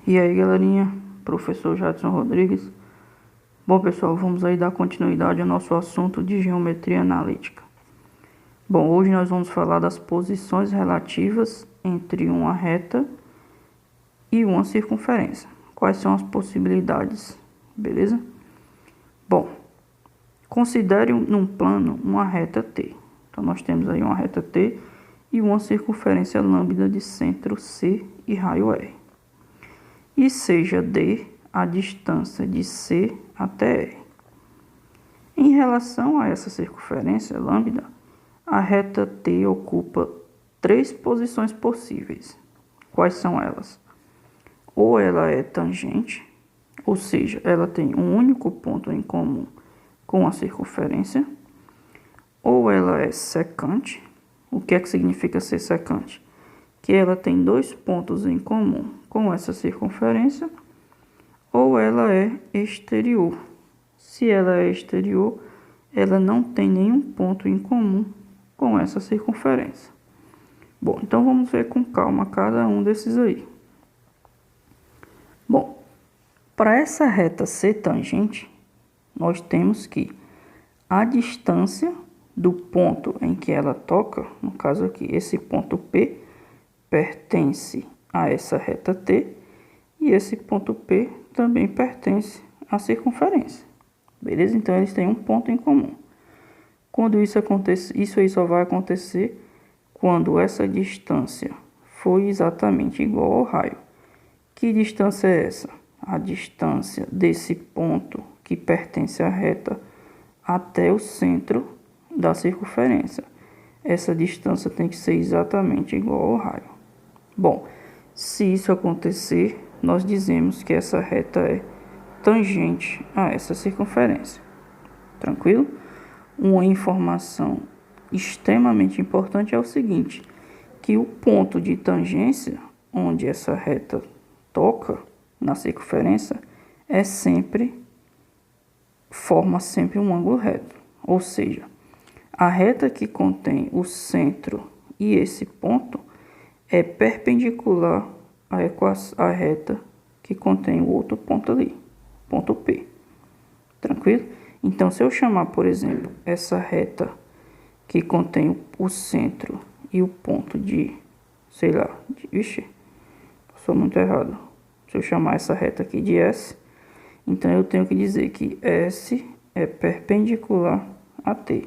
E aí, galerinha, professor Jadson Rodrigues. Bom, pessoal, vamos aí dar continuidade ao nosso assunto de geometria analítica. Bom, hoje nós vamos falar das posições relativas entre uma reta e uma circunferência. Quais são as possibilidades, beleza? Bom, considere num plano uma reta T. Então, nós temos aí uma reta T e uma circunferência lambda de centro C e raio R. E seja D a distância de C até R. Em relação a essa circunferência lambda, a reta T ocupa três posições possíveis. Quais são elas? Ou ela é tangente, ou seja, ela tem um único ponto em comum com a circunferência, ou ela é secante. O que é que significa ser secante? Que ela tem dois pontos em comum com essa circunferência, ou ela é exterior. Se ela é exterior, ela não tem nenhum ponto em comum com essa circunferência. Bom, então vamos ver com calma cada um desses aí. Bom, para essa reta ser tangente, nós temos que a distância do ponto em que ela toca, no caso aqui, esse ponto P, pertence a essa reta T, e esse ponto P também pertence à circunferência. Beleza? Então, eles têm um ponto em comum. Quando isso acontecer, isso aí só vai acontecer quando essa distância for exatamente igual ao raio. Que distância é essa? A distância desse ponto que pertence à reta até o centro da circunferência. Essa distância tem que ser exatamente igual ao raio. Bom, se isso acontecer, nós dizemos que essa reta é tangente a essa circunferência. Tranquilo? Uma informação extremamente importante é o seguinte, que o ponto de tangência, onde essa reta toca na circunferência, forma sempre um ângulo reto. Ou seja, a reta que contém o centro e esse ponto é perpendicular à reta que contém o outro ponto ali, ponto P. Tranquilo? Então, se eu chamar, por exemplo, essa reta que contém o centro e o ponto sei lá, vixe, passou muito errado. Se eu chamar essa reta aqui de S, então eu tenho que dizer que S é perpendicular a T.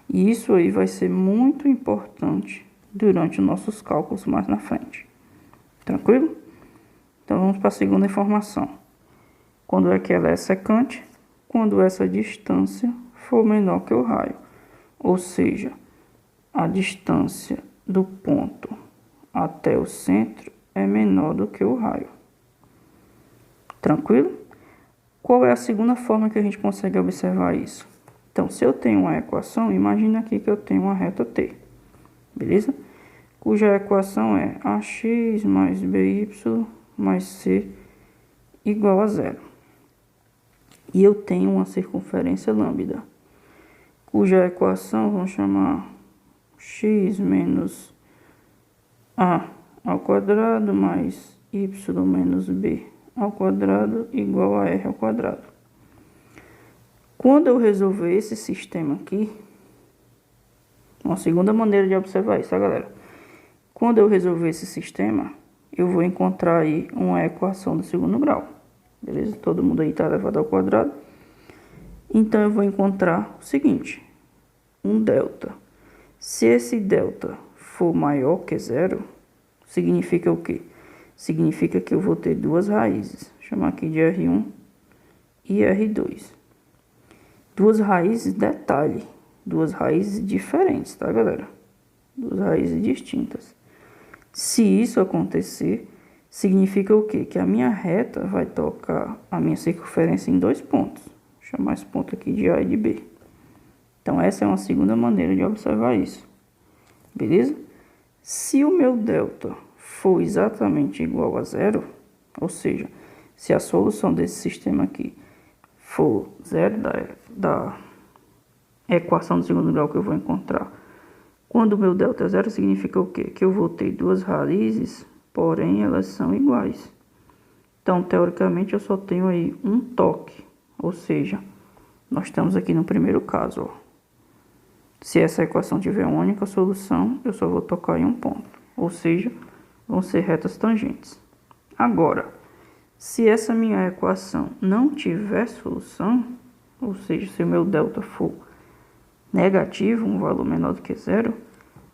E isso aí vai ser muito importante durante os nossos cálculos mais na frente. Tranquilo? Então vamos para a segunda informação. Quando é que ela é secante? Quando essa distância for menor que o raio. Ou seja, a distância do ponto até o centro é menor do que o raio. Tranquilo? Qual é a segunda forma que a gente consegue observar isso? Então, se eu tenho uma equação, imagina aqui que eu tenho uma reta T. Beleza? Cuja equação é ax mais by mais c igual a zero. E eu tenho uma circunferência lambda, cuja equação vamos chamar x menos a ao quadrado mais y menos b ao quadrado igual a r ao quadrado. Quando eu resolver esse sistema aqui, uma segunda maneira de observar isso, tá, galera? Quando eu resolver esse sistema, eu vou encontrar aí uma equação do segundo grau. Beleza? Todo mundo aí está elevado ao quadrado. Então, eu vou encontrar o seguinte. Um delta. Se esse delta for maior que zero, significa o quê? Significa que eu vou ter duas raízes. Vou chamar aqui de R1 e R2. Duas raízes, detalhe. Duas raízes diferentes, tá, galera? Duas raízes distintas. Se isso acontecer, significa o quê? Que a minha reta vai tocar a minha circunferência em dois pontos. Vou chamar esse ponto aqui de A e de B. Então, essa é uma segunda maneira de observar isso. Beleza? Se o meu delta for exatamente igual a zero, ou seja, se a solução desse sistema aqui for zero da equação do segundo grau que eu vou encontrar, quando o meu delta é zero, significa o quê? Que eu vou ter duas raízes, porém elas são iguais. Então, teoricamente, eu só tenho aí um toque. Ou seja, nós estamos aqui no primeiro caso, ó. Se essa equação tiver uma única solução, eu só vou tocar em um ponto. Ou seja, vão ser retas tangentes. Agora, se essa minha equação não tiver solução, ou seja, se o meu delta for negativo, um valor menor do que zero,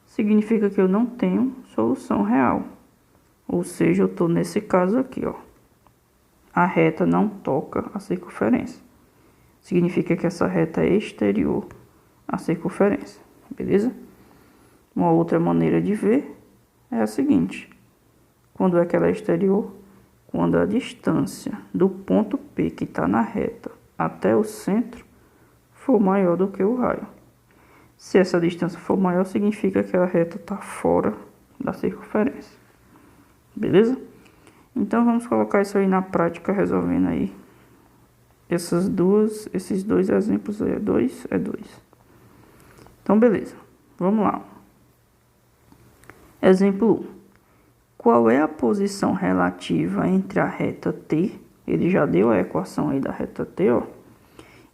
significa que eu não tenho solução real. Ou seja, eu estou nesse caso aqui, ó. A reta não toca a circunferência. Significa que essa reta é exterior à circunferência, beleza? Uma outra maneira de ver é a seguinte. Quando é que ela é exterior? Quando a distância do ponto P que está na reta até o centro for maior do que o raio. Se essa distância for maior, significa que a reta está fora da circunferência. Beleza? Então, vamos colocar isso aí na prática, resolvendo aí esses dois exemplos aí. É 2. Então, beleza. Vamos lá. Exemplo 1. Qual é a posição relativa entre a reta T? Ele já deu a equação aí da reta T, ó.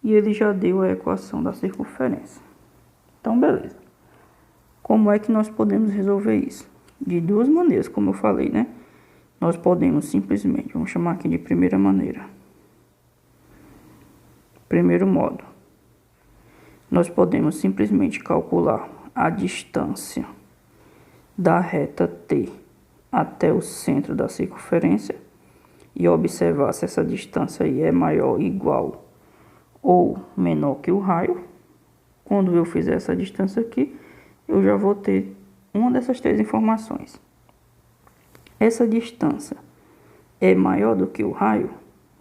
E ele já deu a equação da circunferência. Então, beleza. Como é que nós podemos resolver isso? De duas maneiras, como eu falei, né? Nós podemos simplesmente, vamos chamar aqui de primeira maneira. Primeiro modo. Nós podemos simplesmente calcular a distância da reta T até o centro da circunferência e observar se essa distância aí é maior ou igual ou menor que o raio. Quando eu fizer essa distância aqui, eu já vou ter uma dessas três informações. Essa distância é maior do que o raio?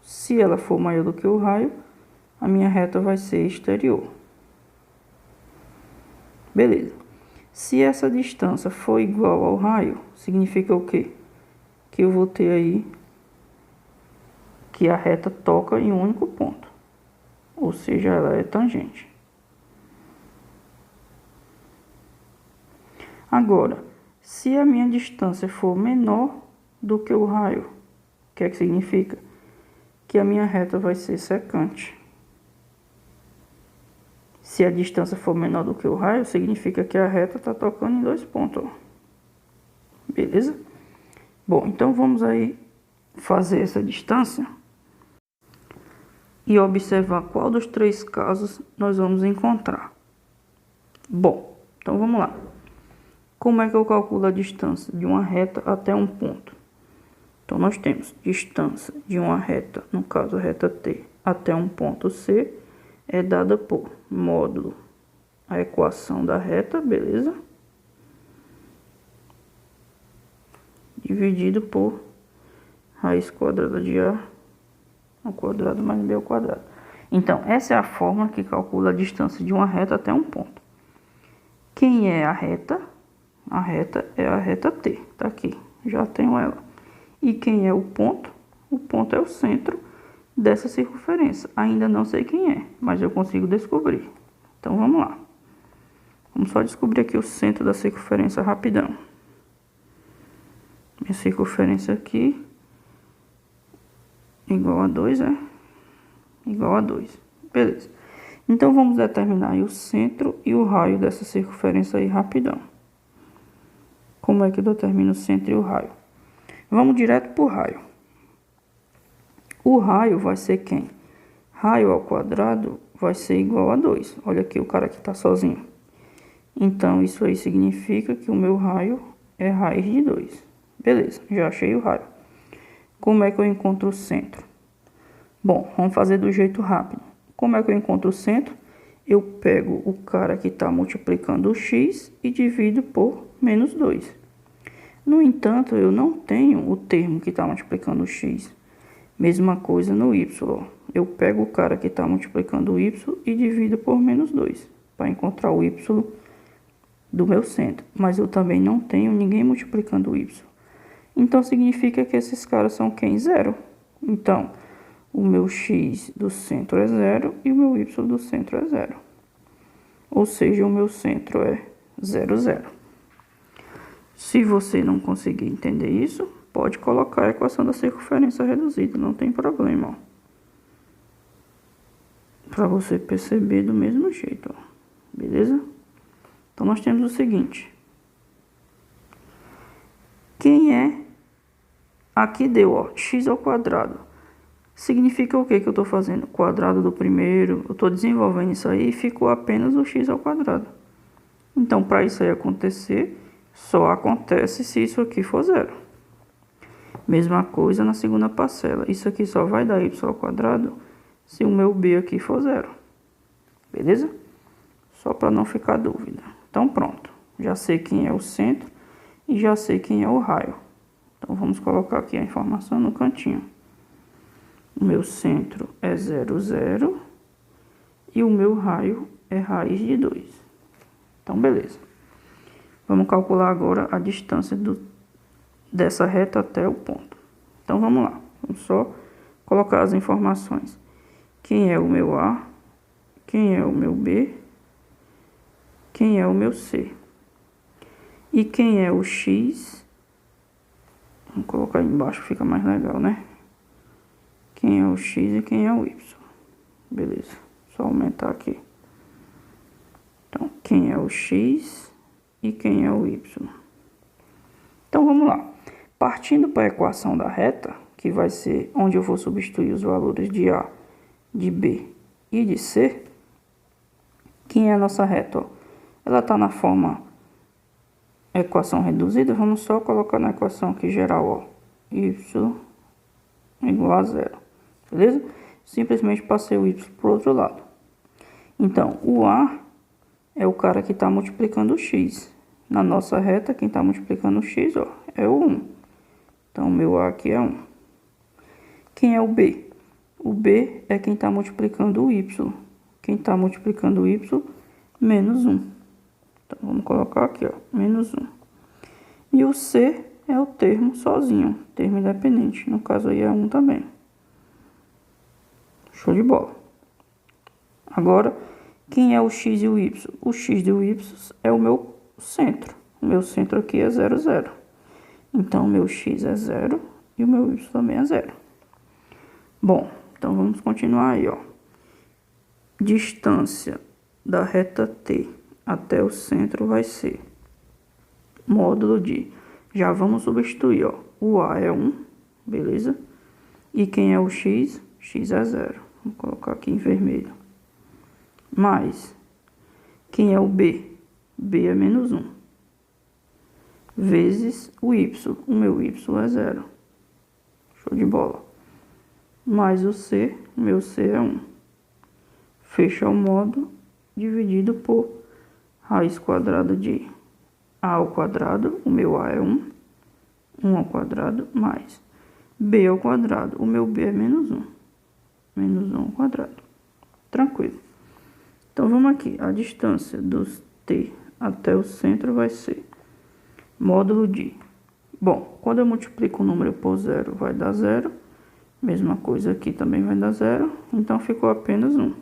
Se ela for maior do que o raio, a minha reta vai ser exterior. Beleza. Se essa distância for igual ao raio, significa o quê? Que eu vou ter aí que a reta toca em um único ponto. Ou seja, ela é tangente. Agora, se a minha distância for menor do que o raio, o que é que significa? Que a minha reta vai ser secante. Se a distância for menor do que o raio, significa que a reta está tocando em dois pontos, ó. Beleza? Bom, então vamos aí fazer essa distância e observar qual dos três casos nós vamos encontrar. Bom, então vamos lá. Como é que eu calculo a distância de uma reta até um ponto? Então, nós temos distância de uma reta, no caso a reta T, até um ponto C, é dada por módulo a equação da reta, beleza? Dividido por raiz quadrada de A ao quadrado mais B ao quadrado. Então, essa é a fórmula que calcula a distância de uma reta até um ponto. Quem é a reta? A reta é a reta T, tá aqui, já tenho ela. E quem é o ponto? O ponto é o centro dessa circunferência. Ainda não sei quem é, mas eu consigo descobrir. Então, vamos lá. Vamos só descobrir aqui o centro da circunferência rapidão. Minha circunferência aqui, igual a 2, é? Igual a 2. Beleza. Então, vamos determinar aí o centro e o raio dessa circunferência aí rapidão. Como é que eu determino o centro e o raio? Vamos direto para o raio. O raio vai ser quem? Raio ao quadrado vai ser igual a 2. Olha aqui o cara que está sozinho. Então, isso aí significa que o meu raio é raiz de 2. Beleza, já achei o raio. Como é que eu encontro o centro? Bom, vamos fazer do jeito rápido. Como é que eu encontro o centro? Eu pego o cara que está multiplicando o x e divido por menos 2. No entanto, eu não tenho o termo que está multiplicando o x. Mesma coisa no y. Eu pego o cara que está multiplicando o y e divido por menos 2. Para encontrar o y do meu centro. Mas eu também não tenho ninguém multiplicando o y. Então, significa que esses caras são quem? Zero. Então, o meu x do centro é 0 e o meu y do centro é 0. Ou seja, o meu centro é 0, 0. Se você não conseguir entender isso, pode colocar a equação da circunferência reduzida, não tem problema, ó. Para você perceber do mesmo jeito, ó. Beleza? Então, nós temos o seguinte. Quem é... Aqui deu, ó, x ao quadrado. Significa o que que eu estou fazendo? Quadrado do primeiro. Eu estou desenvolvendo isso aí e ficou apenas o x ao quadrado. Então, para isso aí acontecer, só acontece se isso aqui for zero. Mesma coisa na segunda parcela. Isso aqui só vai dar y ao quadrado se o meu b aqui for zero. Beleza? Só para não ficar dúvida. Então, pronto. Já sei quem é o centro e já sei quem é o raio. Então, vamos colocar aqui a informação no cantinho. O meu centro é 0, 0. E o meu raio é raiz de 2. Então, beleza. Vamos calcular agora a distância dessa reta até o ponto. Então, vamos lá. Vamos só colocar as informações. Quem é o meu A? Quem é o meu B? Quem é o meu C? E quem é o X? Vamos colocar aí embaixo, fica mais legal, né? Quem é o X e quem é o Y. Beleza. Só aumentar aqui. Então, quem é o X e quem é o Y. Então, vamos lá. Partindo para a equação da reta, que vai ser onde eu vou substituir os valores de A, de B e de C. Quem é a nossa reta? Ó, ela está na forma equação reduzida. Vamos só colocar na equação aqui geral, ó, y igual a zero. Beleza? Simplesmente passei o y para o outro lado. Então, o A é o cara que está multiplicando o x. Na nossa reta, quem está multiplicando o x, ó, é o 1. Então, o meu A aqui é 1. Quem é o B? O B é quem está multiplicando o y. Quem está multiplicando o y, menos 1. Então, vamos colocar aqui, ó, menos 1. E o C é o termo sozinho, termo independente. No caso aí é 1 também. Show de bola. Agora, quem é o x e o y? O x e o y é o meu centro. O meu centro aqui é 0, 0. Então, o meu x é 0 e o meu y também é 0. Bom, então vamos continuar aí, ó. Distância da reta T até o centro vai ser módulo de... Já vamos substituir, ó. O A é 1, beleza? E quem é o x? X é 0. Vou colocar aqui em vermelho. Mais, quem é o B? B é menos 1. Vezes o y. O meu y é 0. Show de bola. Mais o C. O meu C é 1. Fecha o módulo dividido por raiz quadrada de A ao quadrado. O meu A é 1. 1 ao quadrado mais B ao quadrado. O meu B é menos 1. Menos 1 ao quadrado. Tranquilo. Então, vamos aqui. A distância dos T até o centro vai ser módulo de... Bom, quando eu multiplico o número por 0, vai dar 0. Mesma coisa aqui também vai dar 0. Então, ficou apenas 1.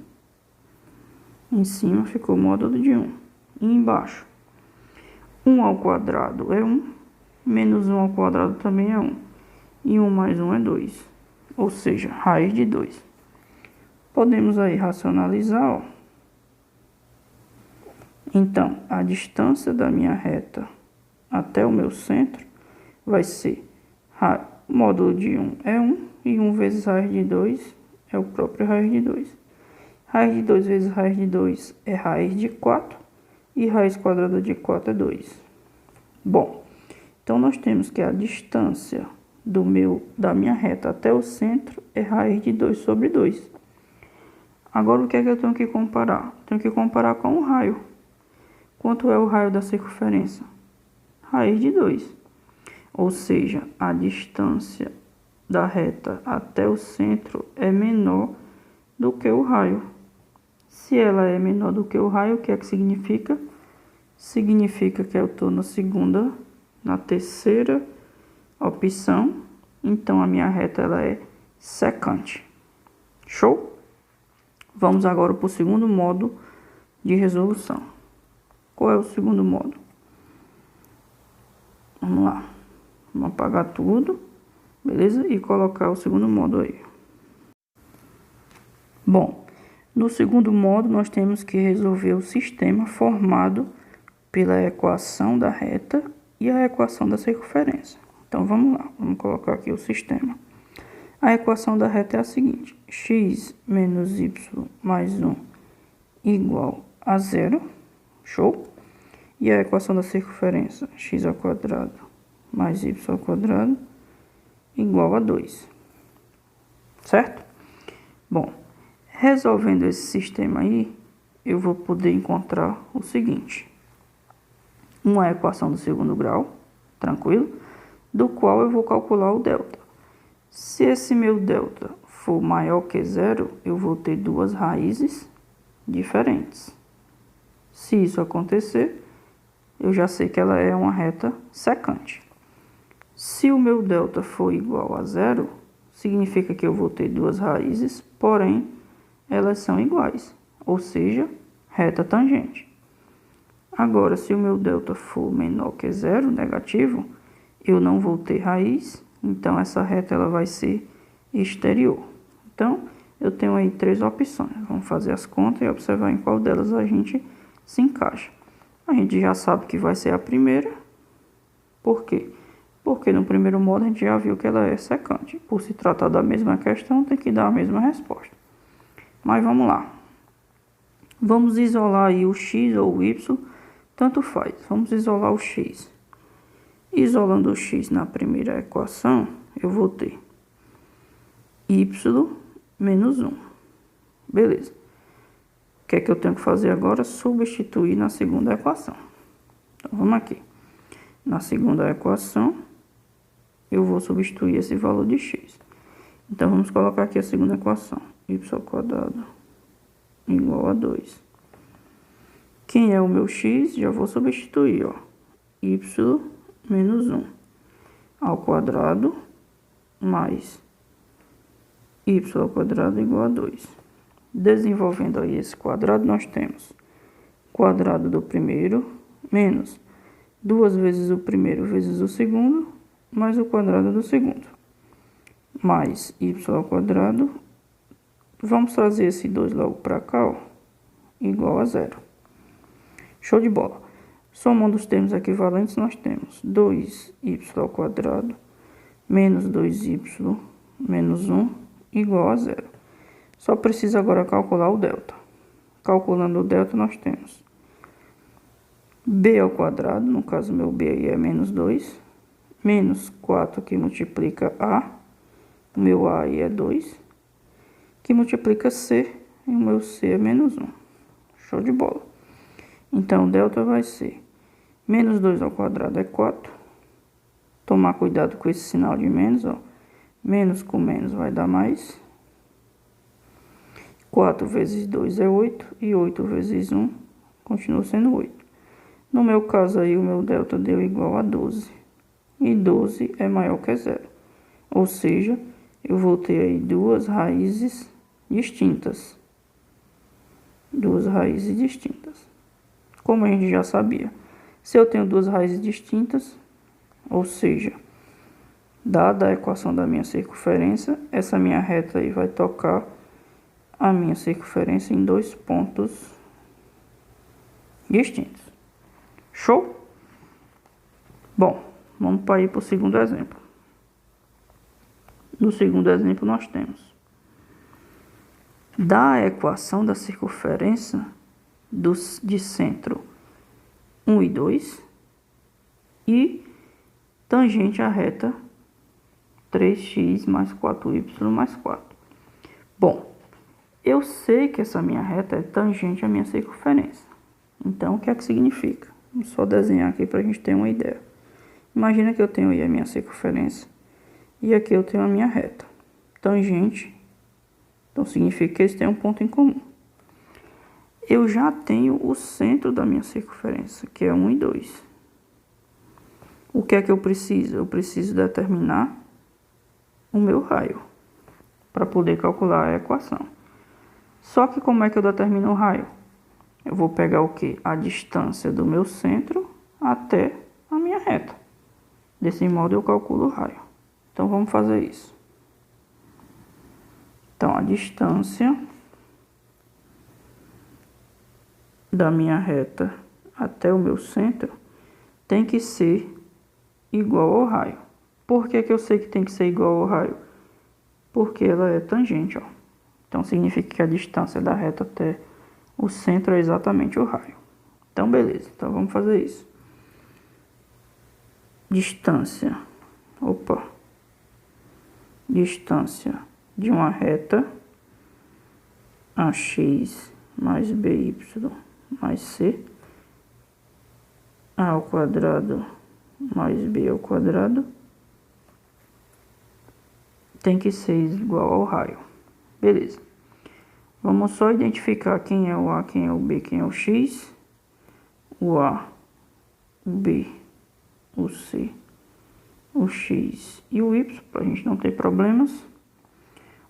Em cima ficou módulo de 1. E embaixo, 1 ao quadrado é 1. Menos 1 ao quadrado também é 1. E 1 mais 1 é 2. Ou seja, raiz de 2. Podemos aí racionalizar, ó. Então, a distância da minha reta até o meu centro vai ser módulo de 1 é 1. E 1 vezes raiz de 2 é o próprio raiz de 2. Raiz de 2 vezes raiz de 2 é raiz de 4. E raiz quadrada de 4 é 2. Bom, então nós temos que a distância da minha reta até o centro é raiz de 2 sobre 2. Agora, o que é que eu tenho que comparar? Tenho que comparar com o raio. Quanto é o raio da circunferência? Raiz de 2. Ou seja, a distância da reta até o centro é menor do que o raio. Se ela é menor do que o raio, o que é que significa? Significa que eu estou na terceira opção. Então, a minha reta ela é secante. Show? Vamos agora para o segundo modo de resolução. Qual é o segundo modo? Vamos lá. Vamos apagar tudo, beleza? E colocar o segundo modo aí. Bom, no segundo modo nós temos que resolver o sistema formado pela equação da reta e a equação da circunferência. Então vamos lá, vamos colocar aqui o sistema. A equação da reta é a seguinte: x menos y mais 1 igual a 0, show? E a equação da circunferência, x ao quadrado mais y ao quadrado igual a 2, certo? Bom, resolvendo esse sistema aí, eu vou poder encontrar o seguinte: uma equação do segundo grau, tranquilo? Do qual eu vou calcular o delta. Se esse meu delta for maior que 0, eu vou ter duas raízes diferentes. Se isso acontecer, eu já sei que ela é uma reta secante. Se o meu delta for igual a 0, significa que eu vou ter duas raízes, porém, elas são iguais, ou seja, reta tangente. Agora, se o meu delta for menor que 0, negativo, eu não vou ter raiz, então essa reta ela vai ser exterior. Então, eu tenho aí três opções. Vamos fazer as contas e observar em qual delas a gente se encaixa. A gente já sabe que vai ser a primeira. Por quê? Porque no primeiro modo a gente já viu que ela é secante. Por se tratar da mesma questão, tem que dar a mesma resposta. Mas vamos lá. Vamos isolar aí o x ou o y, tanto faz. Vamos isolar o x. Isolando o x na primeira equação, eu vou ter y menos 1. Beleza. O que é que eu tenho que fazer agora? Substituir na segunda equação. Então, vamos aqui. Na segunda equação, eu vou substituir esse valor de x. Então, vamos colocar aqui a segunda equação. Y ao quadrado igual a 2. Quem é o meu x? Já vou substituir, ó. Y menos 1 ao quadrado mais y ao quadrado igual a 2. Desenvolvendo aí esse quadrado, nós temos quadrado do primeiro menos 2 vezes o primeiro vezes o segundo, mais o quadrado do segundo, mais y ao quadrado. Vamos trazer esse 2 logo para cá, ó, igual a 0. Show de bola. Somando os termos equivalentes, nós temos 2y ao quadrado menos 2y menos 1 igual a 0. Só precisa agora calcular o delta. Calculando o delta, nós temos b ao quadrado, no caso meu b aí é menos 2, menos 4 que multiplica a, o meu a aí é 2, que multiplica c, e o meu c é menos 1. Show de bola. Então, o delta vai ser menos 2 ao quadrado é 4. Tomar cuidado com esse sinal de menos, ó. Menos com menos vai dar mais. 4 vezes 2 é 8. E 8 vezes 1 continua sendo 8. No meu caso aí, o meu delta deu igual a 12. E 12 é maior que 0. Ou seja, eu vou ter aí duas raízes distintas. Duas raízes distintas. Como a gente já sabia. Se eu tenho duas raízes distintas, ou seja, dada a equação da minha circunferência, essa minha reta aí vai tocar a minha circunferência em dois pontos distintos. Show? Bom, vamos para ir para o segundo exemplo. No segundo exemplo, nós temos da equação da circunferência de centro 1 e 2 e tangente à reta 3x mais 4y mais 4. Bom, eu sei que essa minha reta é tangente à minha circunferência. Então, o que é que significa? Vamos só desenhar aqui para a gente ter uma ideia. Imagina que eu tenho aí a minha circunferência e aqui eu tenho a minha reta. Tangente, então significa que eles têm um ponto em comum. Eu já tenho o centro da minha circunferência, que é 1 e 2. O que é que eu preciso? Eu preciso determinar o meu raio para poder calcular a equação. Só que como é que eu determino o raio? Eu vou pegar o quê? A distância do meu centro até a minha reta. Desse modo eu calculo o raio. Então vamos fazer isso. Então a distância da minha reta até o meu centro tem que ser igual ao raio. Por que que eu sei que tem que ser igual ao raio? Porque ela é tangente, ó. Então significa que a distância da reta até o centro é exatamente o raio. Então beleza, então vamos fazer isso. Distância de uma reta ax mais by mais c a ao quadrado mais b ao quadrado tem que ser igual ao raio. Beleza. Vamos só identificar quem é o a, quem é o b, quem é o x. O a, o b, o c, o x e o y, para a gente não ter problemas.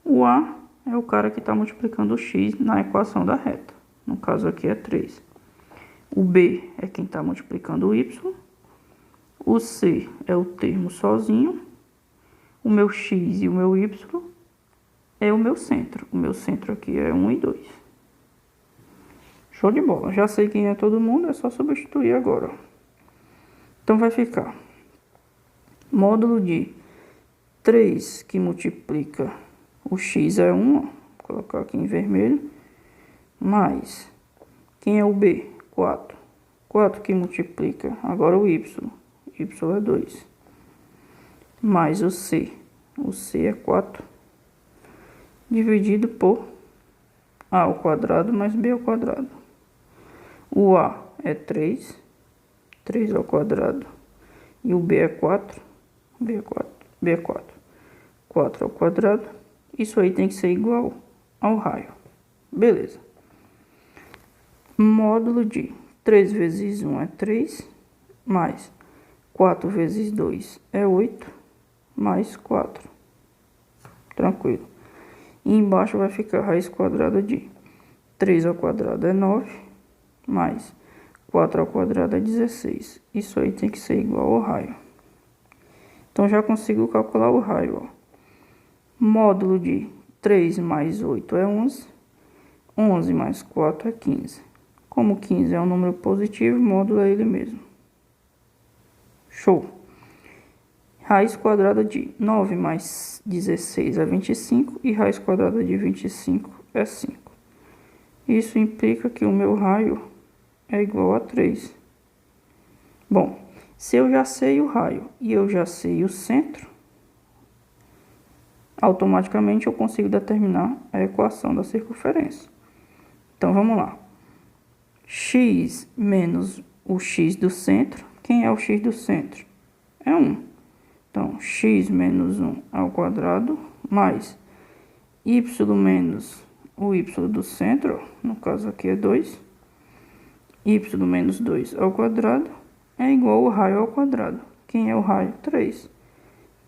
O a é o cara que está multiplicando o x na equação da reta. No caso aqui é 3. O b é quem está multiplicando o y. O c é o termo sozinho. O meu x e o meu y é o meu centro. O meu centro aqui é 1 e 2. Show de bola. Já sei quem é todo mundo, é só substituir agora. Então vai ficar módulo de 3 que multiplica o x é 1, ó, vou colocar aqui em vermelho, mais, quem é o b? 4. 4 que multiplica agora o y é 2, mais o c é 4, dividido por a ao quadrado mais b ao quadrado. O a é 3 ao quadrado, e o b é 4, b é 4, 4 ao quadrado. Isso aí tem que ser igual ao raio. Beleza. Módulo de 3 vezes 1 é 3, mais 4 vezes 2 é 8, mais 4. Tranquilo. E embaixo vai ficar a raiz quadrada de 3 ao quadrado é 9, mais 4 ao quadrado é 16. Isso aí tem que ser igual ao raio. Então já consigo calcular o raio, ó. Módulo de 3 mais 8 é 11. 11 mais 4 é 15. Como 15 é um número positivo, o módulo é ele mesmo. Show! Raiz quadrada de 9 mais 16 é 25. E raiz quadrada de 25 é 5. Isso implica que o meu raio é igual a 3. Bom, se eu já sei o raio e eu já sei o centro, automaticamente eu consigo determinar a equação da circunferência. Então vamos lá. X menos o x do centro. Quem é o x do centro? É 1. Então, x menos 1 ao quadrado, mais y menos o y do centro, no caso aqui é 2. Y menos 2 ao quadrado é igual ao raio ao quadrado. Quem é o raio? 3.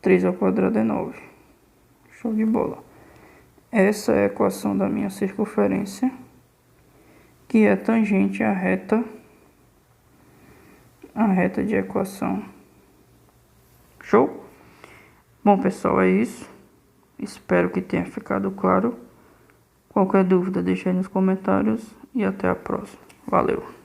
3 ao quadrado é 9. Show de bola. Essa é a equação da minha circunferência, que é tangente à reta de equação. Show? Bom, pessoal, é isso. Espero que tenha ficado claro. Qualquer dúvida, deixe aí nos comentários e até a próxima. Valeu!